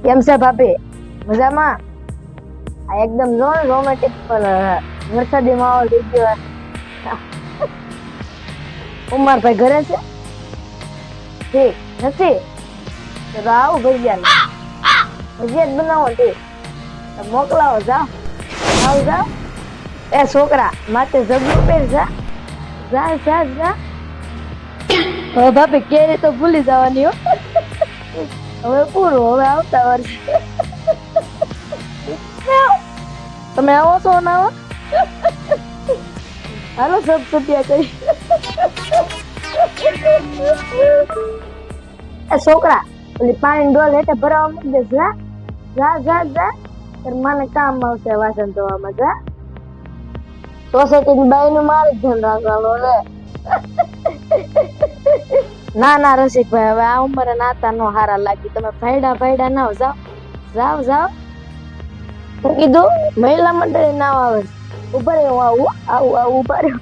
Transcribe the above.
કેમ છે ભાભી? મજામાં? આ એકદમ રોમેન્ટિક પણ વરસાદી માહોલ થઈ ગયો. ઉમરભાઈ ઘરે છે? ઠીક નથી તો આવું ભજીયા ભજીયા જ બનાવો ઠીક મોકલાવો. જાઓ આવ જાઓ. એ છોકરા માથે જબલું પહેર. જા જા જા જા. હવે ભાભી કેરી તો ભૂલી જવાની હો. હવે પૂરું, હવે આવતા વર્ષે તમે આવો છો ના આવો? હાલો સબ સત્યા કરી. એ છોકરા ઓલી પાણી ડોલ હેઠે ભરાવા મૂકી દે. જા જા જા જા. તાર મને કામ આવશે વાસણ ધોવામાં. જા સોસાયટી બાઈ નું મારે જ ધ્યાન રાખવાનું રે. ના ના રસિકભાઈ, હવે આ ઉંમરે નાતા નો હારા લાગી. તમે ફાયડા ના જાઓ જાઓ જાઓ. હું કીધું મહિલા મંડળી નાવ આવે. ઉભા રહ્યો, આવું આવું આવું ઉભા રહ્યો.